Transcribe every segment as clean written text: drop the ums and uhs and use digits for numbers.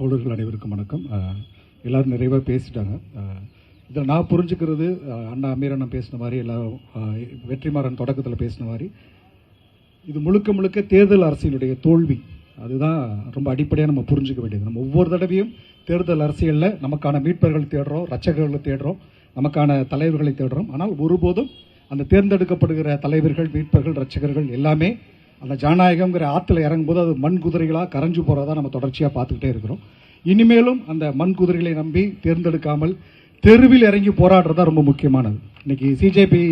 தோழர்கள் அனைவருக்கும் வணக்கம். எல்லோரும் நிறைவாக பேசிட்டாங்க. இதில் நான் புரிஞ்சுக்கிறது, அண்ணா அமீரண்ணன் பேசின மாதிரி, எல்லோரும் வெற்றிமாறன் தொடக்கத்தில் பேசின மாதிரி, இது முழுக்க முழுக்க தேர்தல் அரசியலுடைய தோல்வி. அதுதான் ரொம்ப அடிப்படையாக நம்ம புரிஞ்சுக்க வேண்டியது. நம்ம ஒவ்வொரு தடவையும் தேர்தல் அரசியலில் நமக்கான மீட்பர்கள் தேடுறோம், ரட்சகர்களை தேடுறோம், நமக்கான தலைவர்களை தேடுறோம். ஆனால் ஒருபோதும் அந்த தேர்ந்தெடுக்கப்படுகிற தலைவர்கள், மீட்பர்கள், ரட்சகர்கள் எல்லாமே அந்த ஜனநாயகங்கிற ஆற்றுல இறங்கும்போது அது மண் குதிரைகளாக கரைஞ்சு போகிறதா நம்ம தொடர்ச்சியாக பார்த்துக்கிட்டே இருக்கிறோம். இனிமேலும் அந்த மண் குதிரைகளை நம்பி தேர்ந்தெடுக்காமல் தெருவில் இறங்கி போராடுறதா ரொம்ப முக்கியமானது. இன்னைக்கு சிஜேபி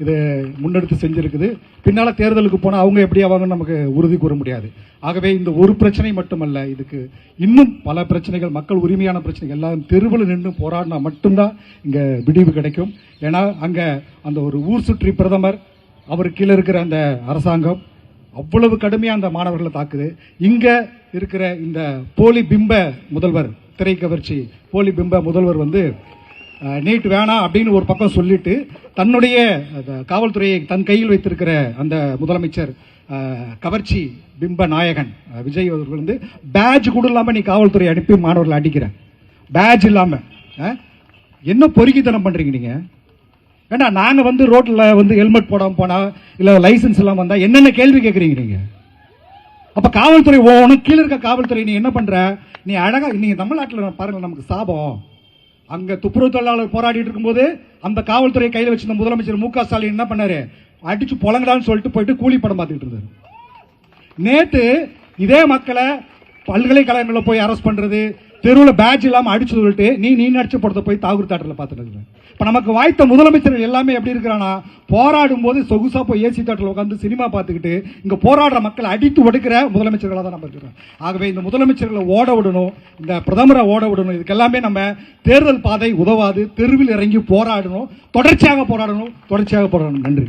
இதை முன்னெடுத்து செஞ்சிருக்குது. பின்னால் தேர்தலுக்கு போனால் அவங்க எப்படி ஆவாங்கன்னு நமக்கு உறுதி கூற முடியாது. ஆகவே இந்த ஒரு பிரச்சனை மட்டுமல்ல, இதுக்கு இன்னும் பல பிரச்சனைகள், மக்கள் உரிமையான பிரச்சனைகள் எல்லாம் தெருவில் நின்று போராடினா மட்டும்தான் இங்கே விடிவு கிடைக்கும். ஏன்னா அங்கே அந்த ஒரு ஊர் சுற்றி பிரதமர், அவர் கீழே இருக்கிற அந்த அரசாங்கம் அவ்வளவு கடுமையாக அந்த மாணவர்களை தாக்குது. இங்கே இருக்கிற இந்த போலி பிம்ப முதல்வர், திரை கவர்ச்சி போலி பிம்ப முதல்வர் நீட் வேணாம் அப்படின்னு ஒரு பக்கம் சொல்லிட்டு தன்னுடைய காவல்துறையை தன் கையில் வைத்திருக்கிற அந்த முதலமைச்சர் கவர்ச்சி பிம்ப நாயகன் விஜய் அவர்கள் பேட்ஜ் கூட இல்லாமல் நீ காவல்துறை அனுப்பி மாணவர்களை அடிக்கிற, பேட்ஜ் இல்லாமல் என்ன பொறுக்கித்தனம் பண்ணுறீங்க நீங்கள்? ஏன்னா நாங்கள் ரோட்டில் ஹெல்மெட் போடாமல் போனால், இல்லை லைசன்ஸ் இல்லாமல் வந்தால் என்னென்ன கேள்வி கேட்குறீங்க நீங்கள்? அப்போ காவல்துறை உனக்கு கீழே இருக்க காவல்துறை நீ என்ன பண்ணுற? நீ அழகாக நீங்கள் தமிழ்நாட்டில் பாருங்கள், நமக்கு சாபம். அங்கே துப்புரவு தொழிலாளர் போராடிட்டு இருக்கும்போது அந்த காவல்துறை கையில் வச்சிருந்த முதலமைச்சர் மு க ஸ்டாலின் என்ன பண்ணாரு? அடிச்சு பொழங்கடான்னு சொல்லிட்டு போயிட்டு கூலி படம் பார்த்துக்கிட்டு இருந்தாரு. நேற்று இதே மக்களை பல்கலைக்கழகங்களில் போய் அரெஸ்ட் பண்ணுறது, தெருவில் பேட்ஜ் இல்லாமல் அடிச்சு சொல்லிட்டு நீ நடிச்ச படத்தை போய் தாகூர் தேட்டரில் பார்த்துட்டு. இப்போ நமக்கு வாய்த்த முதலமைச்சர்கள் எல்லாமே எப்படி இருக்கிறானா, போராடும் போது சொகுசா போய் ஏசி தேட்டரில் உட்காந்து சினிமா பார்த்துக்கிட்டு இங்கே போராடுற மக்களை அடித்து ஒடுக்கிற முதலமைச்சர்களாக தான் நம்ம இருக்கிறோம். ஆகவே இந்த முதலமைச்சர்களை ஓட விடணும், இந்த பிரதமரை ஓட விடணும். இதுக்கு எல்லாமே நம்ம தேர்தல் பாதை உதவாது. தெருவில் இறங்கி போராடணும், தொடர்ச்சியாக போராடணும். நன்றி.